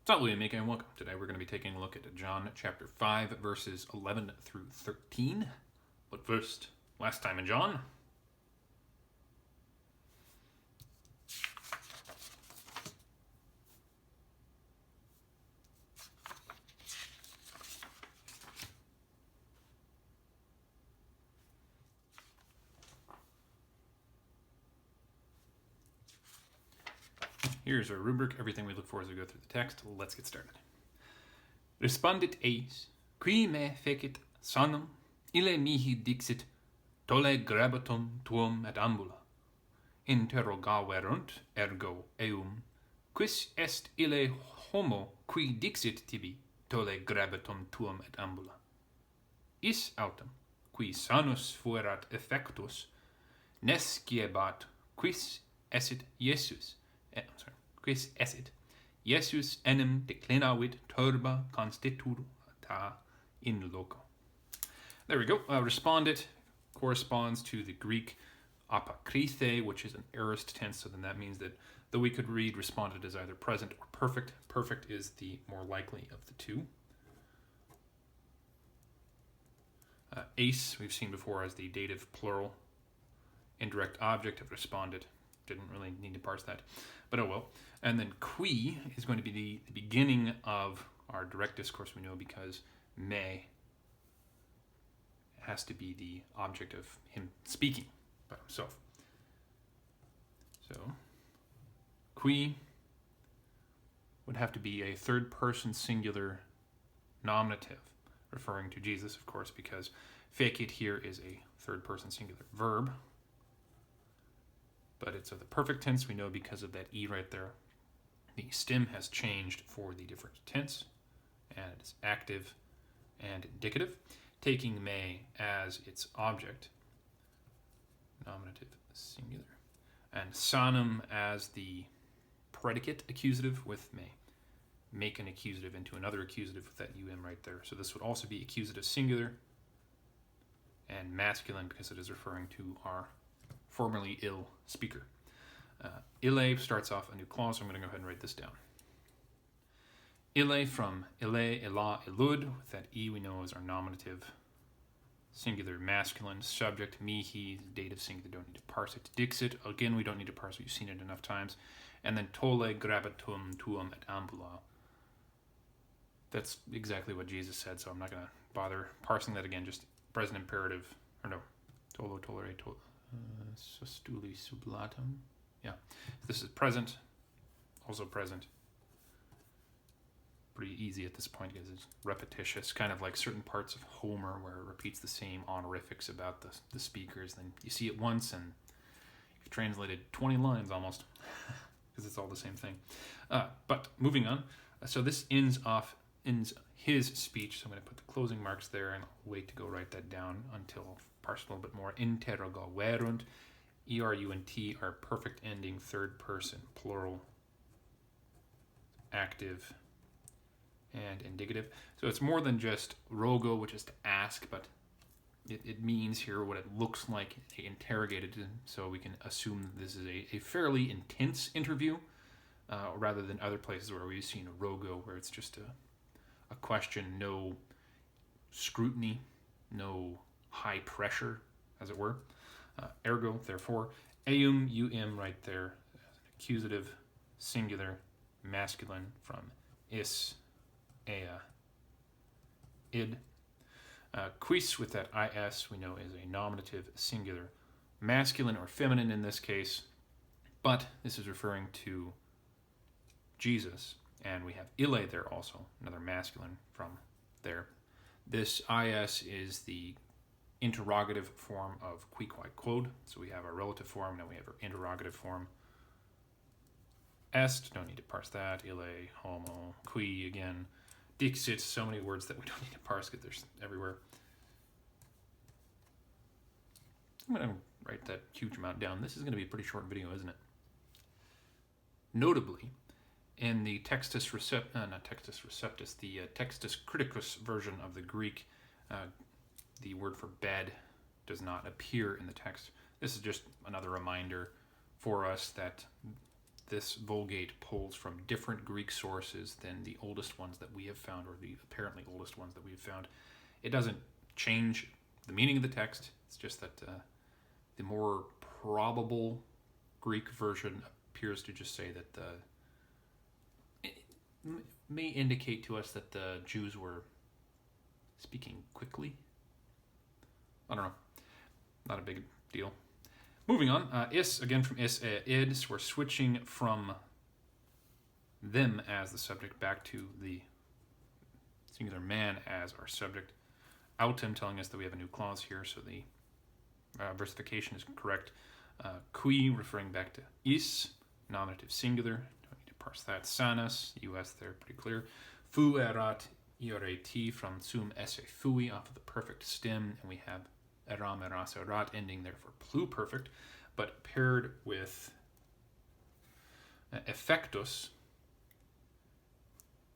Salvē, make and welcome. Today we're going to be taking a look at John chapter 5, verses 11 through 13. But first, last time in John. Here's our rubric, everything we look for as we go through the text. Let's get started. Respondit eis, qui me fecit sanum, ille mihi dixit, tolle grabatum tuum et ambula. Interrogaverunt ergo eum, quis est ille homo qui dixit tibi, tolle grabatum tuum et ambula. Is autem, qui sanus fuerat effectus, nesciebat quis esit Iesus, quis esit Iesus enim declinavit turba constituta in loco. There we go. Respondit corresponds to the Greek apokrythe, which is an aorist tense, so then that means that though we could read respondit as either present or perfect, perfect is the more likely of the two. Eis, we've seen before as the dative plural, indirect object of respondit. Didn't really need to parse that, but oh well. And then qui is going to be the beginning of our direct discourse, we know, because me has to be the object of him speaking by himself. So qui would have to be a third person singular nominative, referring to Jesus, of course, because fecit here is a third person singular verb. But it's of the perfect tense, we know, because of that E right there. The stem has changed for the different tense, and it's active and indicative, taking me as its object, nominative singular, and sanum as the predicate accusative with me. Make an accusative into another accusative with that um right there. So this would also be accusative singular and masculine because it is referring to our formerly ill speaker. Ille starts off a new clause, so I'm going to go ahead and write this down. Ille from ille, illa, illud, with that E we know is our nominative singular masculine subject. Me, he, dative singular, don't need to parse it. Dixit, again, we don't need to parse it, you've seen it enough times. And then tolle grabatum tuum et ambula. That's exactly what Jesus said, so I'm not going to bother parsing that again, just present imperative, or no, tolo, tollere, sustuli sublatum. Yeah, this is present, also present. Pretty easy at this point because it's repetitious, kind of like certain parts of Homer where it repeats the same honorifics about the speakers. Then you see it once and you've translated 20 lines almost because it's all the same thing. But moving on, so this ends his speech, so I'm going to put the closing marks there and I'll wait to go write that down until I'll parse it a little bit more. Interrogaverunt, E-R-U-N-T are perfect ending, third person, plural, active, and indicative. So it's more than just rogo, which is to ask, but it means here what it looks like they interrogated, so we can assume this is a fairly intense interview, rather than other places where we've seen a rogo, where it's just a question, no scrutiny, no high pressure, as it were. Ergo, therefore, eum, right there, accusative, singular, masculine, from is, ea, id. Quis, with that is, we know is a nominative, singular, masculine or feminine in this case, but this is referring to Jesus, and we have ille there also, another masculine from there. This is the interrogative form of qui quod quod. So we have our relative form, now we have our interrogative form. Est, don't need to parse that. Ille, homo, qui, again. Dixit, so many words that we don't need to parse because they're everywhere. I'm going to write that huge amount down. This is going to be a pretty short video, isn't it? Notably, in the Textus Receptus, the Textus Criticus version of the Greek, the word for bed does not appear in the text. This is just another reminder for us that this Vulgate pulls from different Greek sources than the oldest ones that we have found, or the apparently oldest ones that we have found. It doesn't change the meaning of the text. It's just that the more probable Greek version appears to just say that it may indicate to us that the Jews were speaking quickly. I don't know. Not a big deal. Moving on. Is, again from is, id. So we're switching from them as the subject back to the singular man as our subject. Autem telling us that we have a new clause here, so the versification is correct. Qui referring back to is, nominative singular. Don't need to parse that. Sanus, us there, pretty clear. Fu erat ioreti from sum esse fui off of the perfect stem, and we have eram, eras, erat ending there for pluperfect, but paired with effectus,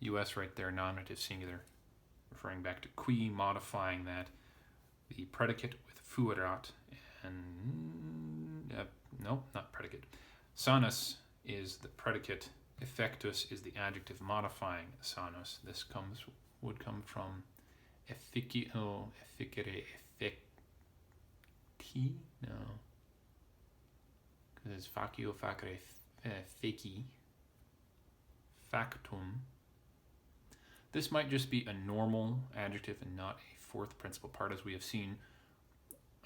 us right there, nominative singular, referring back to qui, modifying that, the predicate with fuerat, and no, not predicate. Sanus is the predicate, effectus is the adjective modifying sanus. This would come from efficio, efficere, effecti, no, because it's facio, facere, feci, factum. This might just be a normal adjective and not a fourth principal part, as we have seen.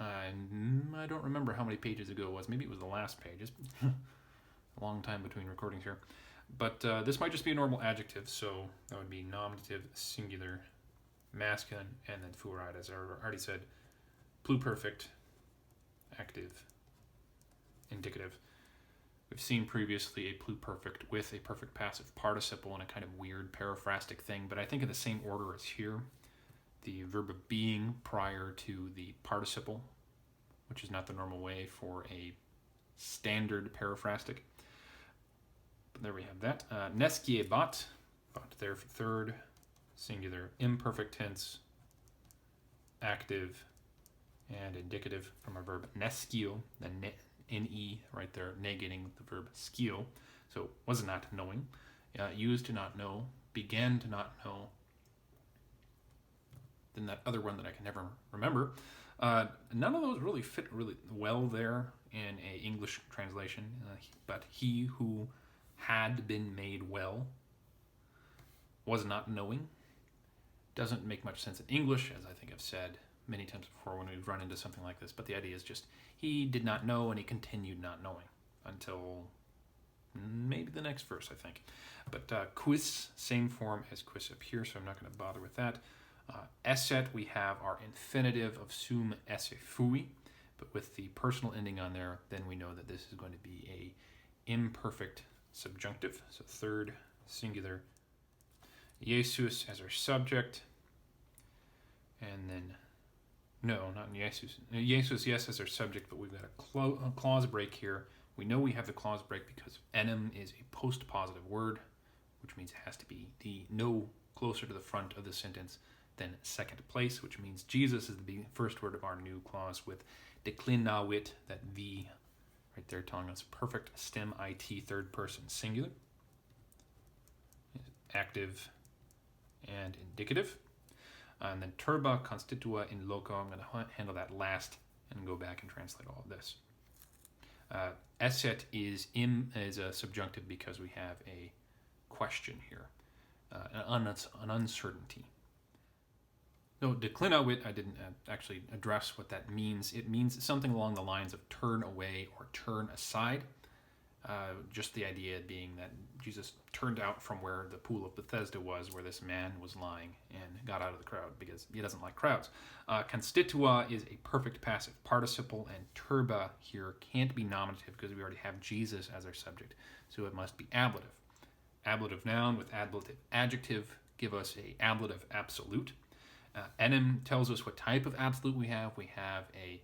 I don't remember how many pages ago it was. Maybe it was the last page. It's a long time between recordings here. But this might just be a normal adjective, so that would be nominative, singular, masculine, and then fuerat, as I already said. Pluperfect, active, indicative. We've seen previously a pluperfect with a perfect passive participle and a kind of weird paraphrastic thing, but I think in the same order as here. The verb of being prior to the participle, which is not the normal way for a standard paraphrastic. But there we have that. Neskie bat there for third, singular, imperfect tense, active, and indicative from our verb neskio, the ne right there, negating the verb skio. So was not knowing, used to not know, began to not know. Then that other one that I can never remember. None of those really fit really well there in a English translation, but he who had been made well was not knowing. Doesn't make much sense in English, as I think I've said many times before when we've run into something like this, but the idea is just he did not know and he continued not knowing until maybe the next verse, I think. But quis, same form as quis up here, so I'm not going to bother with that. Esset, we have our infinitive of sum esse fui, but with the personal ending on there, then we know that this is going to be a imperfect subjunctive. So third, singular, Jesus as our subject, and then, no, not Jesus. Jesus, yes, as our subject, but we've got a clause break here. We know we have the clause break because enim is a post-positive word, which means it has to be the no closer to the front of the sentence than second place, which means Jesus is the first word of our new clause with declinavit, that V right there telling us perfect stem it third person singular, active and indicative. And then turba constitua in loco. I'm going to handle that last and go back and translate all of this. Esset is a subjunctive because we have a question here, an uncertainty. No, declinavit, I didn't actually address what that means. It means something along the lines of turn away or turn aside. Just the idea being that Jesus turned out from where the pool of Bethesda was, where this man was lying, and got out of the crowd because he doesn't like crowds. Constitua is a perfect passive participle, and turba here can't be nominative because we already have Jesus as our subject, so it must be ablative. Ablative noun with ablative adjective give us a ablative absolute. Enim tells us what type of absolute we have. We have a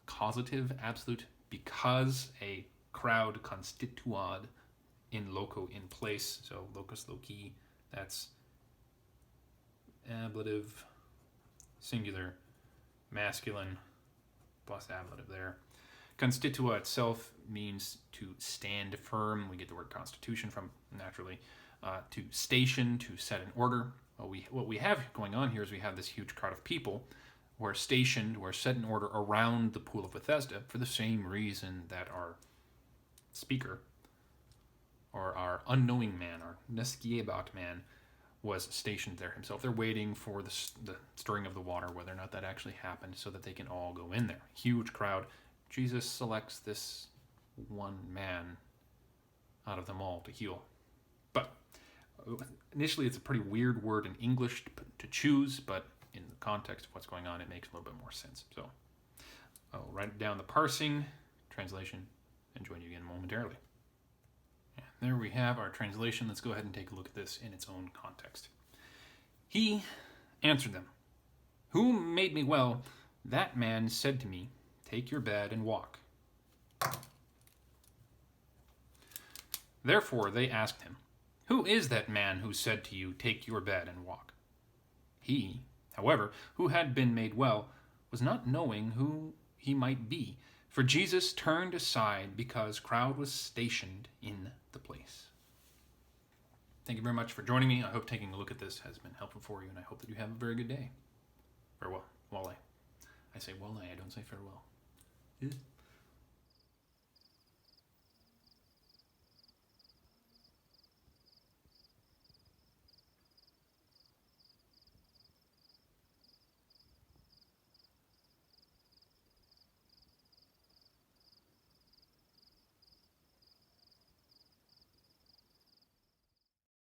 causative absolute because a crowd constituad in loco, in place. So locus loci, that's ablative, singular, masculine, plus ablative there. Constitua itself means to stand firm. We get the word constitution from, naturally. To station, to set in order. What we have going on here is we have this huge crowd of people who are stationed, who are set in order around the pool of Bethesda for the same reason that our speaker, or our unknowing man, our Nesgiebat man, was stationed there himself. They're waiting for the stirring of the water, whether or not that actually happened, so that they can all go in there. Huge crowd. Jesus selects this one man out of them all to heal. But initially, it's a pretty weird word in English to choose, but in the context of what's going on, it makes a little bit more sense. So I'll write down the parsing, translation, and join you again momentarily. And there we have our translation. Let's go ahead and take a look at this in its own context. He answered them, "Who made me well? That man said to me, 'Take your bed and walk.' Therefore they asked him, 'Who is that man who said to you, "Take your bed and walk"?' He, however, who had been made well, was not knowing who he might be, for Jesus turned aside because crowd was stationed in the place." Thank you very much for joining me. I hope taking a look at this has been helpful for you, and I hope that you have a very good day. Farewell. Walleye. I say walleye, I don't say farewell.